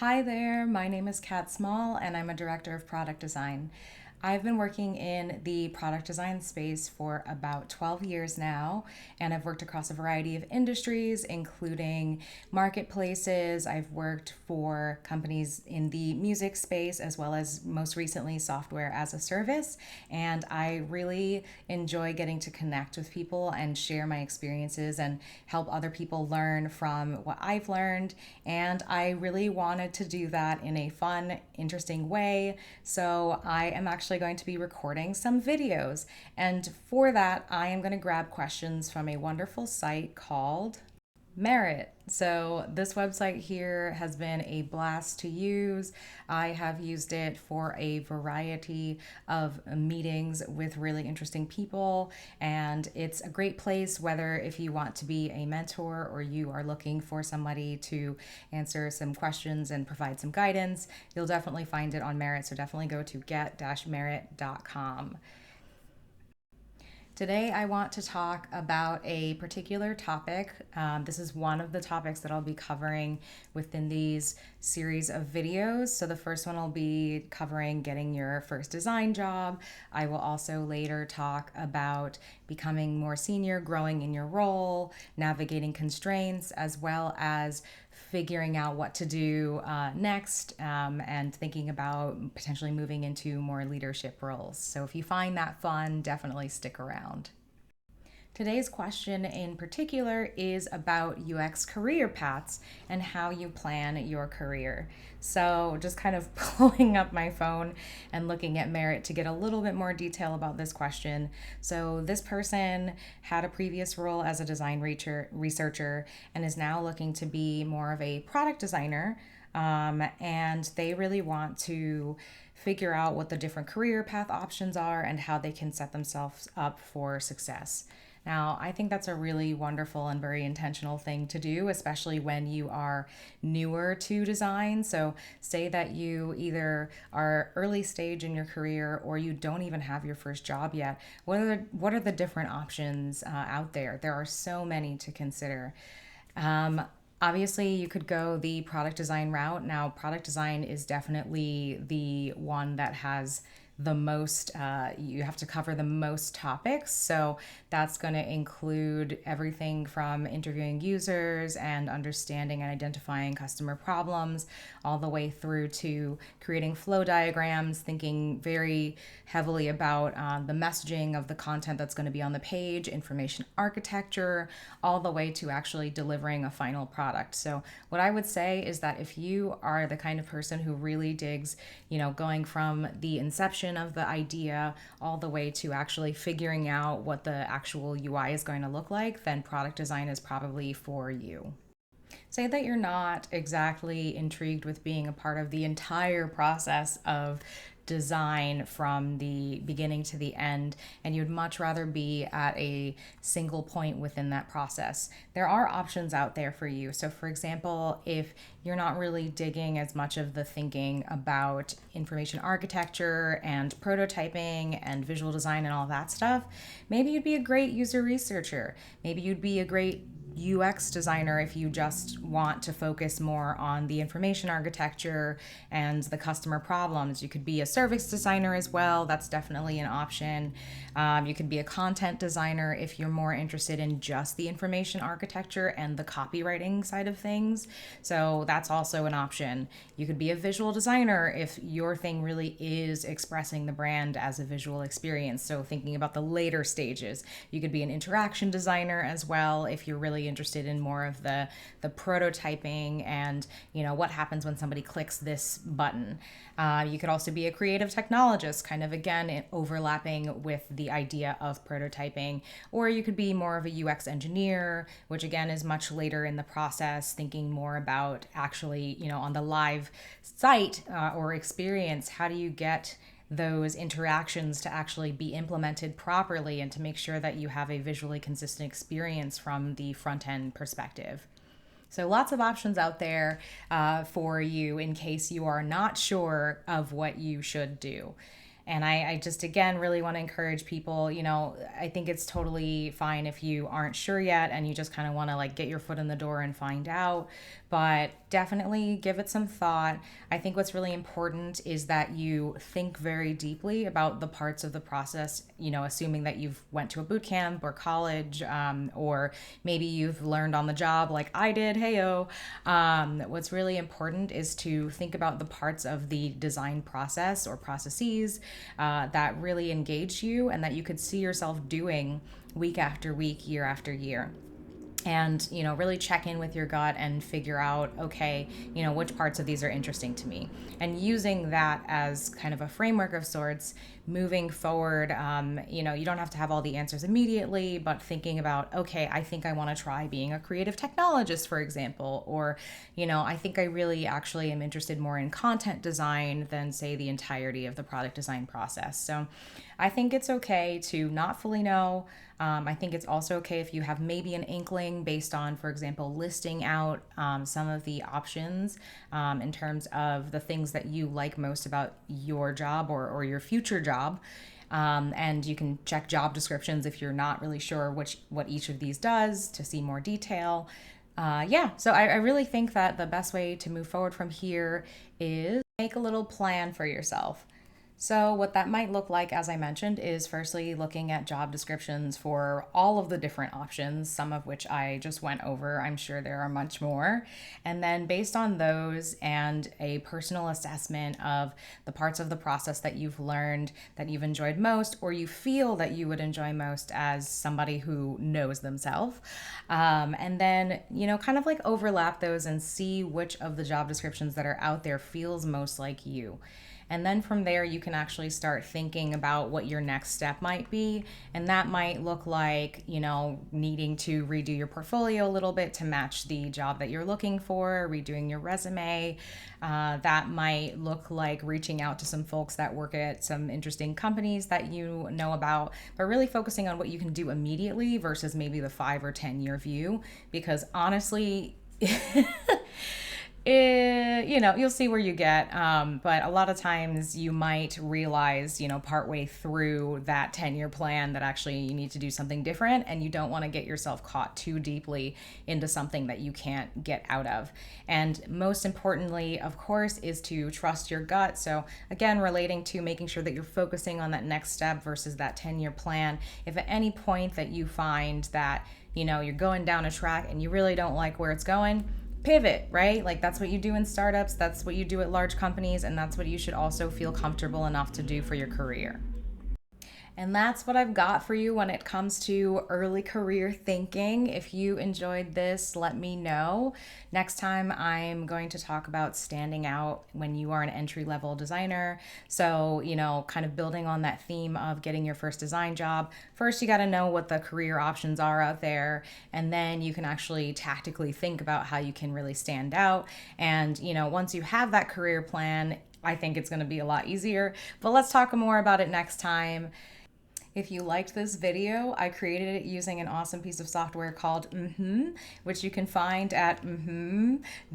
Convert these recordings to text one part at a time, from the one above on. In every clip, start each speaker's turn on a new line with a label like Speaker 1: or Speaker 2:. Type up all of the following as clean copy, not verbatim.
Speaker 1: Hi there, my name is Catt Small and I'm a director of product design. I've been working in the product design space for about 12 years now, and I've worked across a variety of industries, including marketplaces. I've worked for companies in the music space as well as most recently software as a service. And I really enjoy getting to connect with people and share my experiences and help other people learn from what I've learned. And I really wanted to do that in a fun, interesting way. So I am actually going to be recording some videos. And for that, I am going to grab questions from a wonderful site called Merit. So, this website here has been a blast to use. I have used it for a variety of meetings with really interesting people, and it's a great place whether if you want to be a mentor or you are looking for somebody to answer some questions and provide some guidance. You'll definitely find it on Merit, so definitely go to get-merit.com. Today, I want to talk about a particular topic. This is one of the topics that I'll be covering within these series of videos. So, the first one will be covering getting your first design job. I will also later talk about becoming more senior, growing in your role, navigating constraints, as well as figuring out what to do next and thinking about potentially moving into more leadership roles. So if you find that fun, definitely stick around. Today's question in particular is about UX career paths and how you plan your career. So, just kind of pulling up my phone and looking at Merit to get a little bit more detail about this question. So, this person had a previous role as a design researcher and is now looking to be more of a product designer. And they really want to figure out what the different career path options are and how they can set themselves up for success. Now, I think that's a really wonderful and very intentional thing to do, especially when you are newer to design. So, say that you either are early stage in your career or you don't even have your first job yet. What are the different options out there? There are so many to consider. Um, Obviously, you could go the product design route. Now, product design is definitely the one that has the most, you have to cover the most topics. So that's going to include everything from interviewing users and understanding and identifying customer problems, all the way through to creating flow diagrams, thinking very heavily about the messaging of the content that's going to be on the page, information architecture, all the way to actually delivering a final product. So, what I would say is that if you are the kind of person who really digs, going from the inception of the idea all the way to actually figuring out what the actual UI is going to look like, then product design is probably for you. Say that you're not exactly intrigued with being a part of the entire process of design from the beginning to the end, and you'd much rather be at a single point within that process. There are options out there for you. So, for example, if you're not really digging as much of the thinking about information architecture and prototyping and visual design and all that stuff, maybe you'd be a great user researcher. Maybe you'd be a great UX designer if you just want to focus more on the information architecture and the customer problems. You could be a service designer as well. That's definitely an option. You could be a content designer if you're more interested in just the information architecture and the copywriting side of things. So that's also an option. You could be a visual designer if your thing really is expressing the brand as a visual experience. So thinking about the later stages. You could be an interaction designer as well if you're really interested in more of the prototyping and what happens when somebody clicks this button. You could also be a creative technologist, kind of again overlapping with the idea of prototyping, or you could be more of a UX engineer, which again is much later in the process, thinking more about actually on the live site or experience. How do you get those interactions to actually be implemented properly and to make sure that you have a visually consistent experience from the front end perspective? So, lots of options out there for you in case you are not sure of what you should do. And I just, again, really want to encourage people. I think it's totally fine if you aren't sure yet and you just kind of want to like get your foot in the door and find out. but definitely give it some thought. I think what's really important is that you think very deeply about the parts of the process, assuming that you've went to a boot camp or college, or maybe you've learned on the job like I did, heyo. What's really important is to think about the parts of the design process or processes that really engage you and that you could see yourself doing week after week, year after year. And really check in with your gut and figure out, okay, which parts of these are interesting to me, and using that as kind of a framework of sorts moving forward. You don't have to have all the answers immediately, but thinking about, okay, I think I want to try being a creative technologist, for example, or I think I really actually am interested more in content design than, say, the entirety of the product design process. So I think it's okay to not fully know. I think it's also okay if you have maybe an inkling based on, for example, listing out some of the options in terms of the things that you like most about your job or your future job. And you can check job descriptions if you're not really sure what each of these does to see more detail. So I really think that the best way to move forward from here is make a little plan for yourself. So, what that might look like, as I mentioned, is firstly looking at job descriptions for all of the different options, some of which I just went over. I'm sure there are much more. And then, based on those and a personal assessment of the parts of the process that you've learned that you've enjoyed most, or you feel that you would enjoy most as somebody who knows themselves, and then, kind of like overlap those and see which of the job descriptions that are out there feels most like you. And then from there, you can actually start thinking about what your next step might be. And that might look like, needing to redo your portfolio a little bit to match the job that you're looking for, redoing your resume. That might look like reaching out to some folks that work at some interesting companies that you know about, but really focusing on what you can do immediately versus maybe the 5 or 10-year view. Because honestly, you'll see where you get. But a lot of times you might realize, partway through that 10-year plan that actually you need to do something different, and you don't want to get yourself caught too deeply into something that you can't get out of. And most importantly, of course, is to trust your gut. So again, relating to making sure that you're focusing on that next step versus that 10-year plan. If at any point that you find that, you're going down a track and you really don't like where it's going, pivot, right? Like that's what you do in startups, that's what you do at large companies, and that's what you should also feel comfortable enough to do for your career. And that's what I've got for you when it comes to early career thinking. If you enjoyed this, let me know. Next time, I'm going to talk about standing out when you are an entry level designer. So, kind of building on that theme of getting your first design job. First, you got to know what the career options are out there. And then you can actually tactically think about how you can really stand out. And, once you have that career plan, I think it's going to be a lot easier. But let's talk more about it next time. If you liked this video, I created it using an awesome piece of software called which you can find at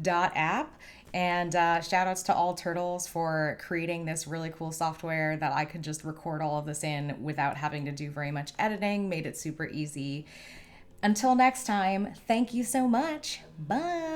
Speaker 1: app. And shout outs to All Turtles for creating this really cool software that I could just record all of this in without having to do very much editing, made it super easy. Until next time, thank you so much. Bye.